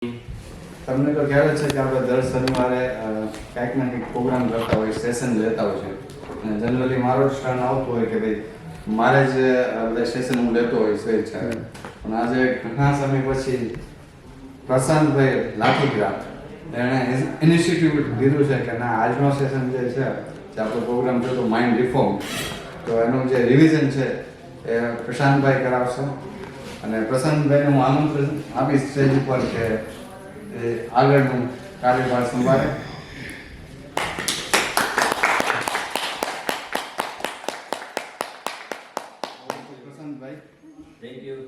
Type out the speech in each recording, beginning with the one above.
તમને તો ખ્યાલ જ છે કે આપણે દર શનિવારે કંઈક ના કંઈક પ્રોગ્રામ કરતા હોય, સેશન લેતા હોય છે. અને જનરલી મારો જ ટર્ન આવતો હોય કે ભાઈ મારે જ બધા સેશન હું લેતો હોય સ્વેચ્છાએ. પણ આજે ઘણા સમય પછી પ્રશાંતભાઈ લાઠીગ્રામ એણે ઇનિશિયેટિવ લીધું છે કે ના, આજનો સેશન જે છે, જે આપણો પ્રોગ્રામ છે તો માઇન્ડ રિફોર્મ, તો એનું જે રિવિઝન છે એ પ્રશાંતભાઈ કરાવશે. અને પ્રશાંતભાઈને હું આમંત્રણ આપીશ સ્ટેજ ઉપર કે એ આગળનું કાર્યભાર સંભાળે. Prashantbhai, thank you.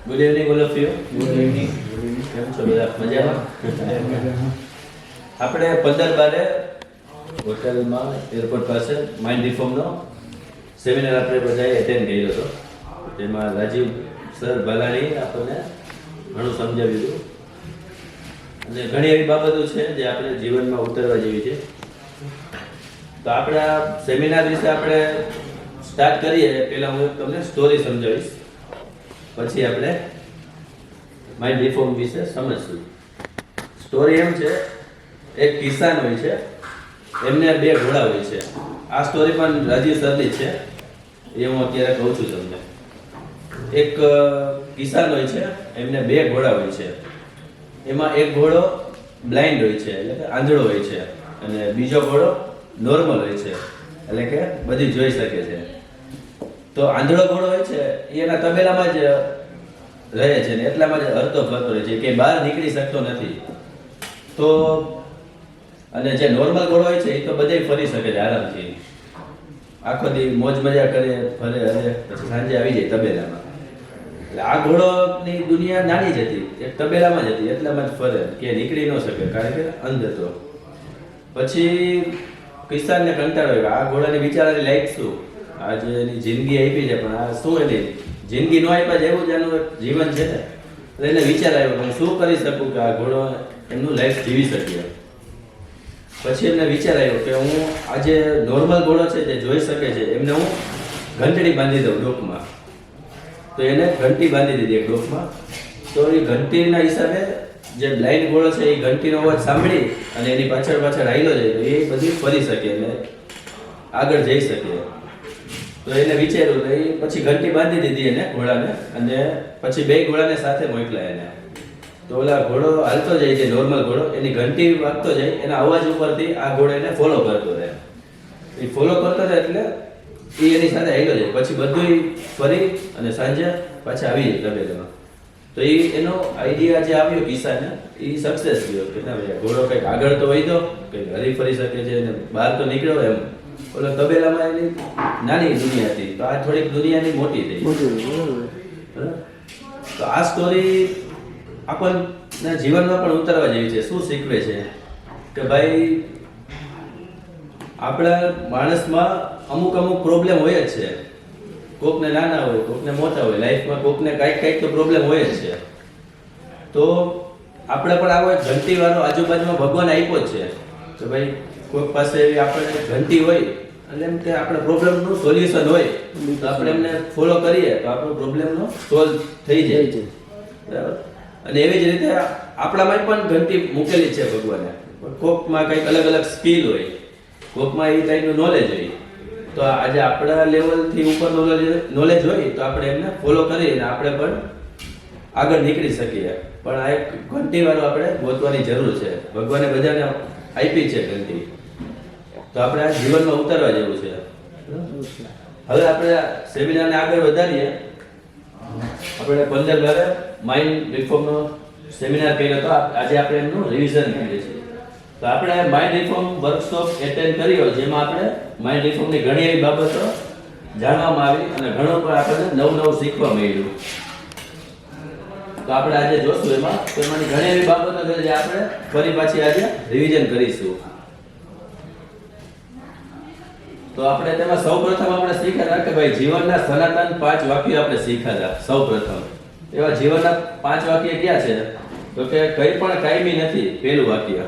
Good evening all of you. Good evening. કેમ છો બધા? મજામાં? આપણે 15/12 હોટલમાં એરપોર્ટ પાસે માઇન્ડ રિફોર્મનો સેમિનાર આપણે બધાએ એટેન્ડ કર્યો હતો. તેમાં રાજીવ સર બાલાણી આપણને ઘણું સમજાવ્યું હતું અને ઘણી એવી બાબતો છે જે આપણે જીવનમાં ઉતારવા જેવી છે. તો આપણે આ સેમિનાર વિશે આપણે સ્ટાર્ટ કરીએ પહેલાં હું તમને સ્ટોરી સમજાવીશ, પછી આપણે માઇન્ડ રિફોર્મ વિશે સમજશું. સ્ટોરી એમ છે, એક કિસાન હોય છે, એમને 2 ઘોડા હોય છે. આ સ્ટોરી પણ રાજીવ સરની છે, એ હું અત્યારે કહું છું તમને. એક કિસાન હોય છે, એમને 2 ઘોડા હોય છે. એમાં એક ઘોડો બ્લાઇન્ડ હોય છે, એટલે કે આંધળો હોય છે, અને બીજો ઘોડો નોર્મલ હોય છે, એટલે કે બધી જોઈ શકે છે. તો આંધળો ઘોડો હોય છે એ એના તબેલામાં જ રહે છે ને એટલામાં જ હરતો ફરતો રહે છે, કે બહાર નીકળી શકતો નથી. તો અને જે નોર્મલ ઘોડો હોય છે એ તો બધે ફરી શકે છે આરામથી, આખો દી મોજ મજા કરે, ફરે, અને પછી સાંજે આવી જાય તબેલામાં. એટલે આ ઘોડોની દુનિયા નાની જ હતી, એક તબેલામાં જ હતી, એટલામાં જ ફરે, કે નીકળી ન શકે કારણ કે અંધ હતો. પછી કિસાનને કંટાળો આવ્યો, આ ઘોડાની બિચારાની લાઈફ શું, આજે એની જિંદગી આપી છે પણ આ શું એની જિંદગી ન આપ્યા જેવું જ એનું જીવન છે ને. એટલે એને વિચાર આવ્યો હું શું કરી શકું કે આ ઘોડો એમનું લાઈફ જીવી શકીએ. પછી એમને વિચાર આવ્યો કે હું આજે નોર્મલ ઘોડો છે જે જોઈ શકે છે એમને હું ઘંટડી બાંધી દઉં ડોકમાં. તો એને ઘંટી બાંધી દીધી એક ડોકમાં. તો એ ઘંટીના હિસાબે જે બ્લાઇન્ડ ઘોડો છે એ ઘંટીનો અવાજ સાંભળી અને એની પાછળ પાછળ હાલ્યો જાય તો એ બધી ફરી શકે અને આગળ જઈ શકે. તો એને વિચાર્યું તો એ પછી ઘંટી બાંધી દીધી એને ઘોડાને, અને પછી 2 ઘોડાને સાથે મોકલ્યા એને. તો ઓલા ઘોડો હાલતો જાય છે, નોર્મલ ઘોડો, એની ઘંટી વાગતો જાય, એના અવાજ ઉપરથી આ ઘોડો એને ફોલો કરતો રહે. એ ફોલો કરતો રહે એટલે એ એની સાથે હાલ્યો જાય. પછી બધું ફરી અને સાંજે પાછા આવી જાય તબેલામાં. તો એ એનો આઈડિયા જે આવ્યો કિસાને એ સક્સેસ થયો કે ના ભાઈ ઘોડો કંઈક આગળ તો વહી દો, કંઈક હરી ફરી શકે છે અને બહાર તો નીકળ્યો એમ. ઓલો તબેલામાં એની નાની દુનિયા હતી, તો આ થોડીક દુનિયાની મોટી થઈ. તો આ સ્ટોરી આપણને જીવનમાં પણ ઉતારવા જેવી છે. શું શીખવે છે કે ભાઈ આપણા માણસમાં અમુક પ્રોબ્લેમ હોય જ છે. કોકને નાના હોય, કોકને મોટા હોય, લાઈફમાં કોકને કાંઈક તો પ્રોબ્લેમ હોય જ છે. તો આપણે પણ આવો એક ઘંટી વાળો આજુબાજુમાં ભગવાન આપ્યો જ છે કે ભાઈ કોઈક પાસે એવી આપણે ઘંટી હોય એટલે એમ કે આપણે પ્રોબ્લેમનું સોલ્યુશન હોય તો આપણે એમને ફોલો કરીએ તો આપણો પ્રોબ્લેમનો સોલ્વ થઈ જાય. બરાબર. અને એવી જ રીતે આપણામાં પણ ઘંટી મૂકેલી છે ભગવાને. કોકમાં કંઈક અલગ અલગ સ્કિલ હોય, કોકમાં એ ટાઈપનું નોલેજ હોય. તો આજે આપણા લેવલથી ઉપર નોલેજ હોય તો આપણે એમને ફોલો કરીને આપણે પણ આગળ નીકળી શકીએ. પણ આ એક ઘંટીવાળો આપણે ગોતવાની જરૂર છે. ભગવાને બધાને આપી છે ઘંટી, તો આપણે આ જીવનમાં ઉતારવા જેવું છે. હવે આપણે સેમિનારને આગળ વધારીએ. આપણે 15/12 માઇન્ડ રિફોર્મનો સેમિનાર કર્યો હતો, આજે આપણે એમનું રિવિઝન કરીએ છીએ. તો આપણે માઇન્ડ રિફોર્મ વર્કશોપ એટેન્ડ કર્યો, જેમાં આપણે માઇન્ડ રિફોર્મની ઘણી એવી બાબતો જાણવામાં આવી અને ઘણું પણ આપણને નવું શીખવા મળ્યું. તો આપણે આજે જોશું એમાંની ઘણી એવી બાબતો છે જે આપણે ફરી પાછી આજે રિવિઝન કરીશું. તો આપણે તેમાં સૌપ્રથમ આપણે શીખ્યા કે ભાઈ જીવનના સનાતન 5 વાક્યો આપણે શીખ્યા. સૌપ્રથમ એવા જીવનના 5 વાક્ય ક્યાં છે તો કે કંઈ પણ કાયમી નથી, પહેલું વાક્ય.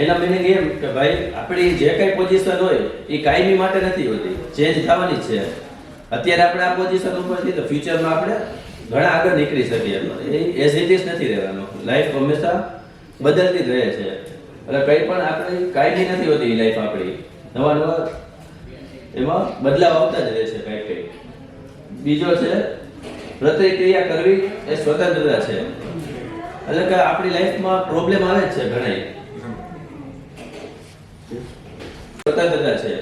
એના મિનિંગ એમ કે ભાઈ આપણી જે કઈ પોઝિશન હોય એ કાયમી માટે નથી હોતી, ચેન્જ થવાની જ છે. અત્યારે આપણે આ પોઝિશન ઉપર છીએ તો ફ્યુચરમાં આપણે ઘણા આગળ નીકળી શકીએ. એ એઝ ઇટ ઇઝ નથી રહેવાનું. લાઈફ હંમેશા બદલતી જ રહે છે. એટલે કંઈ પણ આપણે કાયમી નથી હોતી એ લાઈફ આપણી. નવા નવા એમાં બદલાવ આવતા જ રહે છે કંઈક કંઈક. બીજો છે પ્રતિક્રિયા કરવી એ સ્વતંત્રતા છે. એટલે કે આપણી લાઈફમાં પ્રોબ્લેમ આવે જ છે ઘણા. સ્વતંત્રતા છે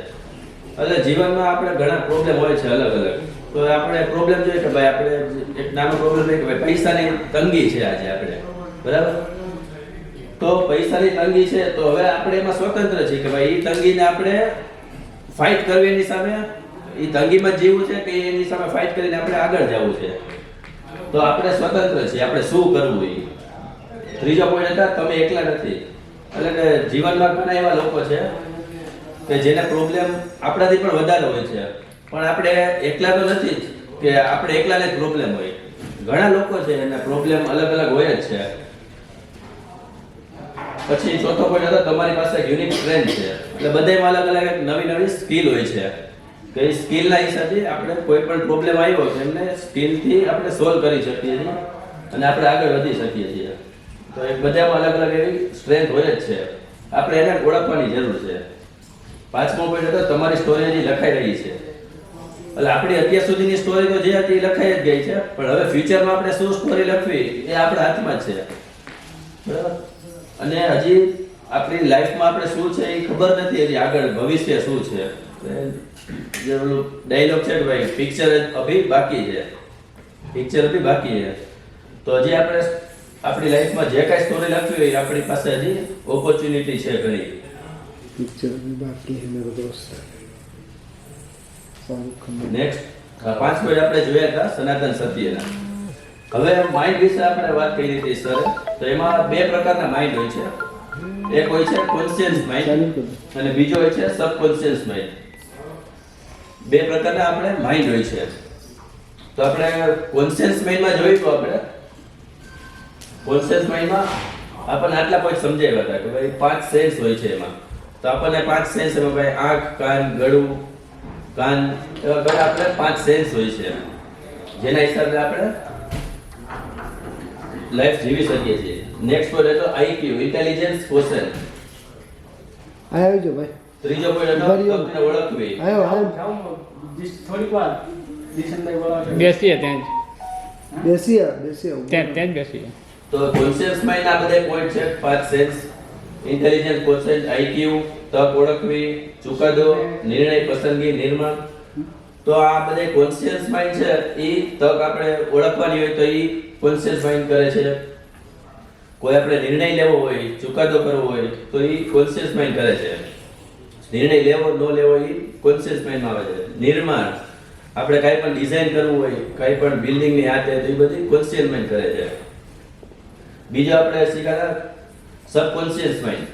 એટલે જીવનમાં આપણે ઘણા પ્રોબ્લેમ હોય છે અલગ અલગ. તો આપણે પ્રોબ્લેમ જોઈએ કે ભાઈ આપણે એક નાનો પ્રોબ્લેમ છે કે ભાઈ પૈસાની તંગી છે આજે આપણે, બરાબર? તો પૈસાની તંગી છે તો હવે આપણે એમાં સ્વતંત્ર છીએ કે ભાઈ એ તંગીને આપણે ફાઇટ કરવી, એની સામે એ તંગીમાં જીવવું છે કે એની સામે ફાઇટ કરીને આપણે આગળ જવું છે. તો આપણે સ્વતંત્ર છીએ, આપણે શું કરવું એ. ત્રીજો પોઈન્ટ હતા તમે એકલા નથી. એટલે કે જીવનમાં ઘણા એવા લોકો છે કે જેને પ્રોબ્લેમ આપણાથી પણ વધારે હોય છે, પણ આપણે એકલા તો નથી જ કે આપણે એકલાને જ પ્રોબ્લેમ હોય. ઘણા લોકો છે એને પ્રોબ્લેમ અલગ અલગ હોય જ છે. પછી ચોથો પોઈન્ટ હતો તમારી પાસે યુનિક સ્ટ્રેન્થ છે. એટલે બધામાં અલગ અલગ એક નવી નવી સ્કિલ હોય છે કે એ સ્કિલના હિસાબે આપણે કોઈ પણ પ્રોબ્લેમ આવ્યો છે એમને સ્કિલથી આપણે સોલ્વ કરી શકીએ છીએ અને આપણે આગળ વધી શકીએ છીએ. તો એ બધામાં અલગ અલગ એવી સ્ટ્રેન્થ હોય જ છે. આપણે એને ઓળખવાની જરૂર છે. પાંચમો પોઈન્ટ હતો તમારી સ્ટોરી હજી લખાઈ રહી છે. એટલે આપણી અત્યાર સુધીની સ્ટોરી તો જે હતી એ લખાઈ જ ગઈ છે, પણ હવે ફ્યુચરમાં આપણે શું સ્ટોરી લખવી એ આપણા હાથમાં જ છે, બરાબર? અને હજી આપણી લાઈફમાં આપણે શું છે એ ખબર નથી હજી, આગળ ભવિષ્ય શું છે. જે ઓલું ડાયલોગ છે કે ભાઈ પિક્ચર અભી બાકી છે, પિક્ચર અભી બાકી છે. તો હજી આપણે આપણી લાઈફમાં જે કાંઈ સ્ટોરી લખવી હોય આપણી પાસે હજી ઓપોર્ચ્યુનિટી છે ઘણી. पिक्चर में बाकी है मेरा दोस्त शाहरुख खान. નેક્સ્ટ 5 પોઈન્ટ આપણે જોયા હતા સનાતન સત્યના. હવે માઇન્ડ વિશે આપણે વાત કરી હતી સર. તો એમાં બે પ્રકારના માઇન્ડ હોય છે. એક હોય છે કોન્શિયસ માઇન્ડ અને બીજો હોય છે સબકોન્શિયસ માઇન્ડ. બે પ્રકારના આપણે માઇન્ડ હોય છે. તો આપણે કોન્શિયસ માઇન્ડમાં જોઈએ તો આપણે કોન્શિયસ માઇન્ડમાં આપણને આટલા પોઈન્ટ સમજાવ્યા હતા કે ભાઈ 5 સેન્સ હોય છે એમાં. તો આપણને 5 સેન્સ એમાં ભાઈ આંખ, કાન, ગળું, કાન એવા બધા આપણે 5 સેન્સ હોય છે જેના હિસાબે આપણે લાઈફ જીવી શકીએ છીએ. નેક્સ્ટ પોઈન્ટ હતો આઈક્યુ, ઇન્ટેલિજન્સ ક્વોશન્ટ. आयो जो भाई ત્રીજો પોઈન્ટ હતો તમને ઓળખવી. आयो आयो થોડીક વાર દિશનભાઈ બોલાવો છો. બેસીએ ત્યાં बेसिया बेसिया જ બેસીએ. તો કોન્શિયસ માઇન્ડ આ બધા પોઈન્ટ છે 5 સેન્સ. ઇન્ટેલિજન્સ ક્વોશન્ટ, આઈક્યુ, તક ઓળખવી, ચુકાદો, નિર્ણય, પસંદગી, નિર્માણ. તો આ બધા કોન્શિયસ માઇન્ડ છે એ તક આપણે ઓળખવાની હોય તો એ કોન્શિયસ માઇન્ડ કરે છે. કોઈ આપણે નિર્ણય લેવો હોય, ચુકાદો કરવો હોય તો એ કોન્શિયસ માઇન્ડ કરે છે. નિર્ણય લેવો ન લેવો એ કોન્શિયસ માઇન્ડમાં આવે છે. નિર્માણ, આપણે કાંઈ પણ ડિઝાઇન કરવું હોય, કાંઈ પણ બિલ્ડિંગની હાથે તો એ બધી કોન્શિયસ માઇન્ડ કરે છે. બીજો આપણે શીખ્યા સબકોન્શિયસ માઇન્ડ.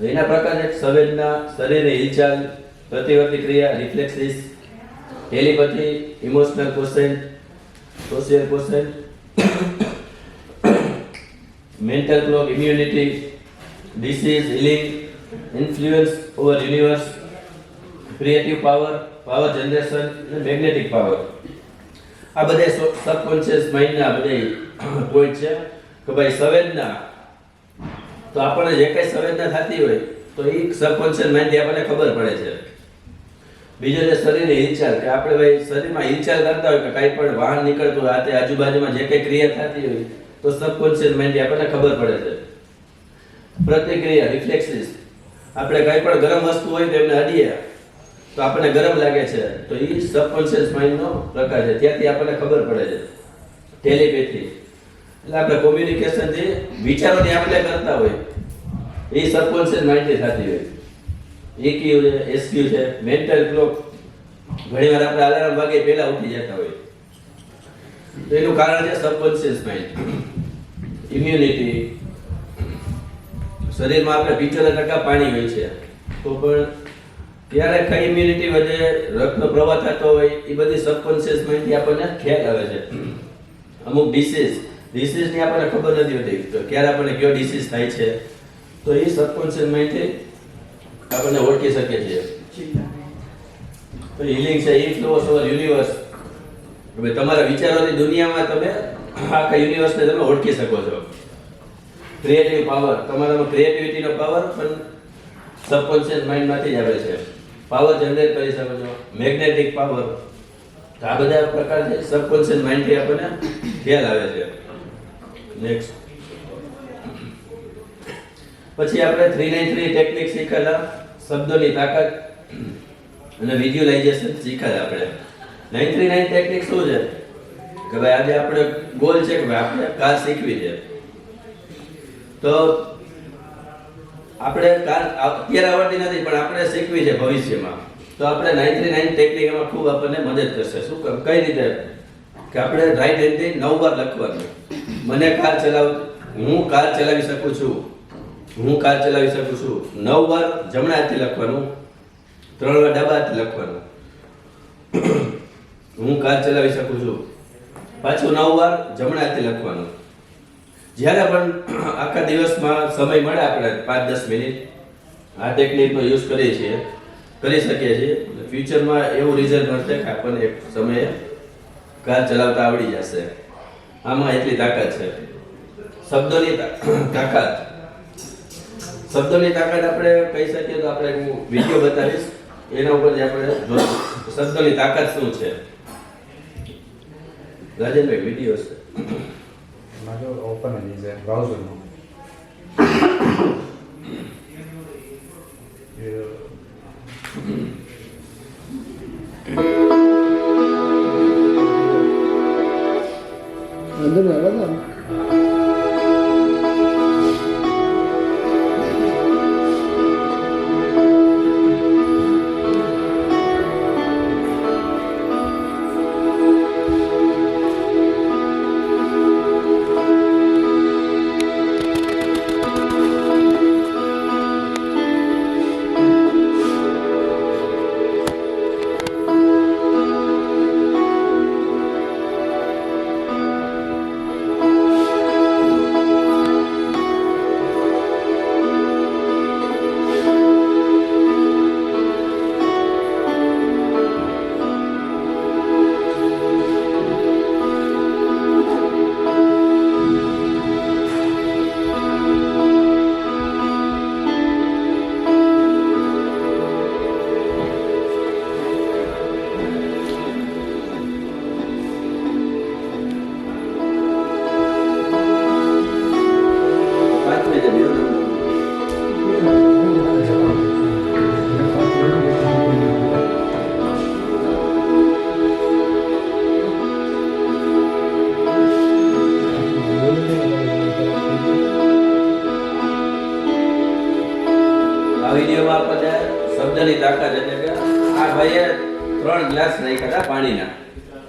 એના પ્રકાર છે સંવેદના, શરીરની હિલચાલ, પ્રતિવર્તી ક્રિયા, reflexes, telepathy, emotional quotient, social quotient, mental clock, immunity, disease, healing, influence over universe, creative power, power generation અને મેગ્નેટિક પાવર. આ બધા સબકોન્શિયસ માઇન્ડના બધા પોઈન્ટ છે કે ભાઈ સંવેદના, તો આપણને જે કઈ સંવેદના થતી હોય તો એ સબકોન્શિયસ માઇન્ડથી આપણને ખબર પડે છે. બીજો છે શરીરની હિલચાલ, કે આપણે ભાઈ શરીરમાં હિલચાલ કરતા હોય કે કાંઈ પણ વાહન નીકળતું હોય, આ આજુબાજુમાં જે કંઈ ક્રિયા થતી હોય તો સબકોન્શિયસ માઇન્ડથી આપણને ખબર પડે છે. પ્રતિક્રિયા, રિફ્લેક્સિસ, આપણે કાંઈ પણ ગરમ વસ્તુ હોય તો એમને અડીએ તો આપણને ગરમ લાગે છે તો એ સબકોન્શિયસ માઇન્ડનો પ્રકાર છે, ત્યાંથી આપણને ખબર પડે છે. ટેલિપેથી, એટલે આપણે કોમ્યુનિકેશન જે વિચારોની આપણે કરતા હોય એ સબકોન્શિયસ માઇન્ડથી થતી હોય. EQ છે, SQ છે, મેન્ટલ ક્લોક, ઘણીવાર આપણે અલાર્મ વાગે પહેલા ઉઠી જતા હોય તો એનું કારણ છે સબકોન્શિયસ માઇન્ડ. ઇમ્યુનિટી, શરીરમાં આપણે 75% પાણી હોય છે તો પણ ત્યારે કઈ ઇમ્યુનિટી વધે, રક્તનો પ્રવાહ થતો હોય એ બધી સબકોન્શિયસ માઇન્ડથી આપણને ખ્યાલ આવે છે. અમુક ડિસીઝની આપણને ખબર નથી હોતી તો ક્યારે આપણને કયો ડિસીઝ થાય છે તો એ સબકોન્શિયસ માઇન્ડથી આપણને ઓળખી શકીએ છીએ. તો હીલિંગ છે, ઇન્ફ્લુઅન્સ ઓવર યુનિવર્સ, હવે તમારા વિચારોની દુનિયામાં તમે આખા યુનિવર્સને તમે ઓળખી શકો છો. ક્રિએટિવ પાવર, તમારામાં ક્રિએટિવિટીનો પાવર પણ સબકોન્શિયસ માઇન્ડમાંથી જ આવે છે. પાવર જનરેટ કરી શકો છો, મેગ્નેટિક પાવર, આ બધા પ્રકાર છે સબકોન્શિયસ માઇન્ડથી આપણને ખ્યાલ આવે છે. નેક્સ્ટ પછી આપણે 393 ટેકનિક શીખેલા, શબ્દોની તાકાત અને વિઝ્યુલાઇઝેશન શીખેલા આપણે. 939 ટેકનિક શું છે કે ભાઈ આજે આપણે ગોલ છે કે ભાઈ આપણે કાર શીખવી છે, તો આપણે કાર અત્યારે આવડતી નથી પણ આપણે શીખવી છે ભવિષ્યમાં, તો આપણે 939 ટેકનિક એમાં ખૂબ આપણને મદદ કરશે. શું કઈ રીતે કે આપણે રાઈટ હેન્ડથી 9 વાર લખવાનું. મને કાર હું કાર ચલાવી શકું છું, હું કાર ચલાવી શકું છું. 9 વાર જમણા હાથથી લખવાનું, 3 વાર ડાબા હાથથી લખવાનું. હું કાર ચલાવી શકું છું, પાછું 9 વાર જમણા હાથથી લખવાનું. જ્યારે પણ આખા દિવસમાં સમય મળે આપણે 5-10 મિનિટ આ ટેકનિકનો યુઝ કરી શકીએ છીએ. ફ્યુચરમાં એવું રિઝલ્ટ મળશે કે આપણને એક સમયે કાર ચલાવતા આવડી જશે. આમાં એટલી તાકાત છે. શબ્દોની તાકાત આપણે કહી શકીએ તો આપણે હું વિડીયો બતાવીશ, એના ઉપરથી આપણે જોઈશું શબ્દોની તાકાત શું છે. રાજેન્દ્રભાઈ વિડીયો છે મારો ઓપન જ છે બ્રાઉઝરમાં. અંદર આવ્યા હતા વિડીયોમાં આપણને શબ્દની તાકાત એટલે કે આ ભાઈએ 3 ગ્લાસ નાખ્યા હતા પાણીના,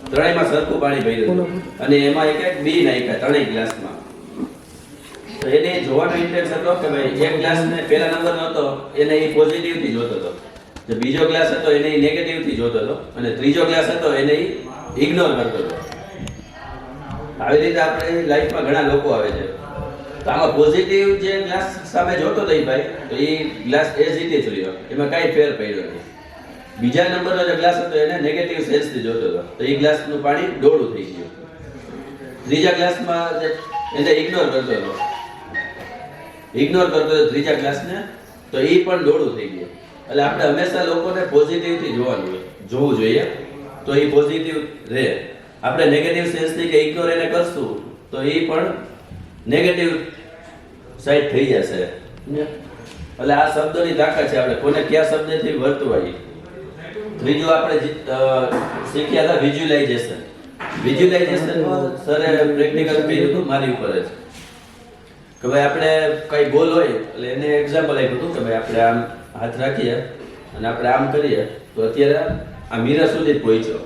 ત્રણેયમાં સરખું પાણી ભર્યું અને એમાં એક બી નાખ્યા ત્રણેય ગ્લાસમાં. તો એને જોવાનો ઇન્ટરેસ્ટ હતો કે ભાઈ એક ગ્લાસને પહેલા નંબરનો હતો એને એ પોઝિટિવથી જોતો હતો, જે બીજો ગ્લાસ હતો એને એ નેગેટિવથી જોતો હતો અને ત્રીજો ગ્લાસ હતો એને ઇગ્નોર કરતો હતો. આવી રીતે આપણે લાઈફમાં ઘણા લોકો આવે છે, તો આમાં પોઝિટિવ જે ગ્લાસ સામે જોતો હતો ભાઈ, તો એ ગ્લાસ એઝ ઇટ ઇઝ રહ્યો, એમાં કાંઈ ફેર પડ્યો નહીં. બીજા નંબરનો જે ગ્લાસ હતો એને નેગેટિવ સેન્સથી જોતો હતો, તો એ ગ્લાસનું પાણી ડોળું થઈ ગયું. ત્રીજા ગ્લાસમાં એને ઇગ્નોર કરતો હતો ત્રીજા ગ્લાસને, તો એ પણ ડોળું થઈ ગયું. એટલે આપણે હંમેશા લોકોને પોઝિટિવથી જોવું જોઈએ, તો એ પોઝિટિવ રહે. આપણે નેગેટિવ સેન્સથી કે ઇગ્નોર એને કરશું તો એ પણ નેગેટિવ સાઈડ થઈ જશે. એટલે આ શબ્દોની તાકાત છે, આપણે કોને કયા શબ્દથી વર્તવાય. ત્રીજું આપણે શીખ્યા હતા વિઝ્યુલાઇઝેશન. વિઝ્યુલાઇઝેશનમાં સરે પ્રેક્ટિકલ કર્યું હતું મારી ઉપર જ કે ભાઈ આપણે કઈ ગોલ હોય એટલે એને એક્ઝામ્પલ આપ્યું હતું કે ભાઈ આપણે આમ હાથ રાખીએ અને આપણે આમ કરીએ તો અત્યારે આ મીરા સુધી પહોંચ્યો,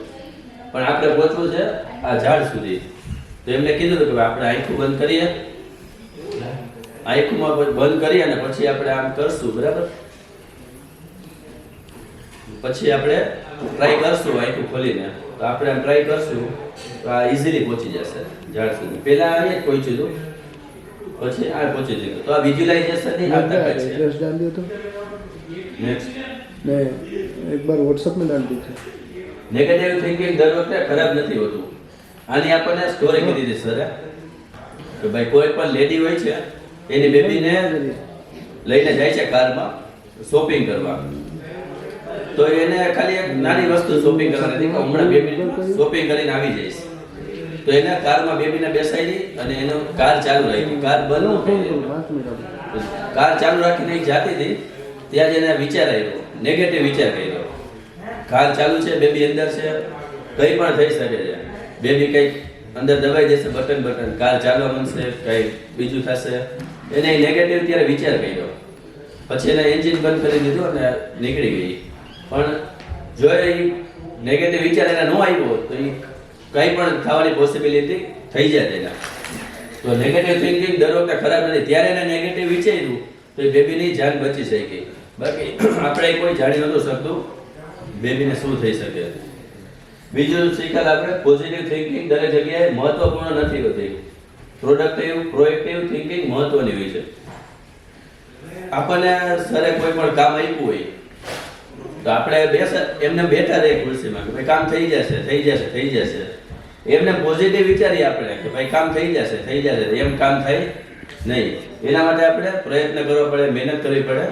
પણ આપણે પહોંચવું છે આ ઝાડ સુધી. તો એમને કીધું કે આપણે આંખું બંધ કરીએ, આંખમાં બંધ કરી અને પછી આપણે આમ કરશું, બરાબર. પછી આપણે ટ્રાય કરશું આંખું ખોલીને, તો આપણે આમ ટ્રાય કરશું તો આ ઇઝીલી પહોંચી જશે ઝાડ સુધી. પહેલા અહીંયા પહોંચ્યું હતું, પછી આ પહોંચી જતું. તો આ વિઝ્યુલાઇઝેશનની આ તાકાત છે. एड्रेस डाल दिया तो નેક્સ્ટ मैं एक बार व्हाट्सएप में डाल दीजिए. નેગેટિવ થિંકિંગ દર વખતે ખરાબ નથી હોતું. આની આપણને સ્ટોરી કીધી હતી સર કે ભાઈ કોઈ પણ લેડી હોય છે એની બેબીને લઈને જાય છે કારમાં શોપિંગ કરવા, તો એને ખાલી એક નાની વસ્તુ શોપિંગ કરવાની હતી કે હમણાં બેબી શોપિંગ કરીને આવી જઈશ. તો એને કારમાં બેબીને બેસાડી અને એનો કાર ચાલુ રાખી, કાર બંધ ન થઈ. કાર ચાલુ રાખીને એ જાતી હતી ત્યાં જ એને વિચાર આવ્યો, નેગેટિવ વિચાર કર્યો. કાર ચાલુ છે, બેબી અંદર છે, કંઈ પણ થઈ શકે છે. બેબી કંઈક અંદર દબાઈ દેશે બટન, કાર ચાલવા માંડશે, કંઈ બીજું થશે. એને નેગેટિવ ત્યારે વિચાર કર્યો. પછી એને એન્જિન બંધ કરી દીધું અને નીકળી ગઈ. પણ જો એ નેગેટિવ વિચાર એને ન આવ્યો તો એ કંઈ પણ થવાની પોસિબિલિટી થઈ જાય તેના. તો નેગેટિવ થિંકિંગ દર વખતે ખરાબ નથી. ત્યારે એને નેગેટિવ વિચાર્યું તો એ બેબીની જાન બચી શકી. બાકી આપણે કોઈ જાણી નહોતું શકતું બેબીને શું થઈ શકે. બીજું શીખાલ આપણે પોઝિટિવ થિંકિંગ દરેક જગ્યાએ મહત્વપૂર્ણ નથી હોતી. પ્રોડક્ટિવ પ્રોએક્ટિવ થિંકિંગ મહત્વની હોય છે. આપણને સરે કોઈ પણ કામ આપ્યું હોય તો આપણે એમને બેઠા રહીએ ખુરશીમાં કે ભાઈ કામ થઈ જશે. એમને પોઝિટિવ વિચારીએ આપણે કે ભાઈ કામ થઈ જશે. એમ કામ થાય નહીં. એના માટે આપણે પ્રયત્ન કરવો પડે, મહેનત કરવી પડે,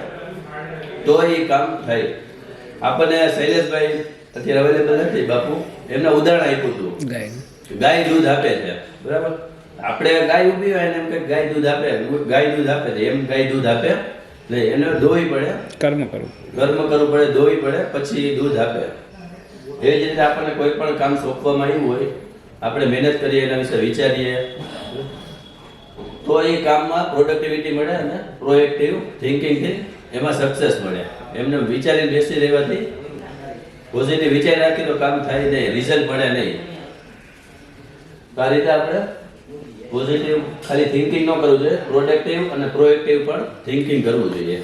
તો એ કામ થાય. આપણને શૈલેષભાઈ અત્યારે અવેલેબલ નથી બાપુ, એમને ઉદાહરણ આપ્યું હતું ગાય દૂધ આપે છે, બરાબર. આપણે ગાય ઊભી હોય ને એમ કે ગાય દૂધ આપે છે, એમ ગાય દૂધ આપે નહીં. એને ધોવી પડે, કર્મ કરવું પડે, ધોવી પડે, પછી દૂધ આપે. એવી જ રીતે આપણને કોઈ પણ કામ સોંપવામાં આવ્યું હોય, આપણે મહેનત કરીએ, એના વિશે વિચારીએ, તો એ કામમાં પ્રોડક્ટિવિટી મળે અને પ્રોએક્ટિવ થિંકિંગથી એમાં સક્સેસ મળે. એમને વિચારીને બેસી રહેવાથી, પોઝિટિવ વિચાર રાખી તો કામ થાય નહીં, રિઝલ્ટ મળે નહીં. આ રીતે આપણે પોઝિટિવ ખાલી થિંકિંગ ન કરવું જોઈએ, પ્રોડક્ટિવ અને પ્રોએક્ટિવ પણ થિંકિંગ કરવું જોઈએ.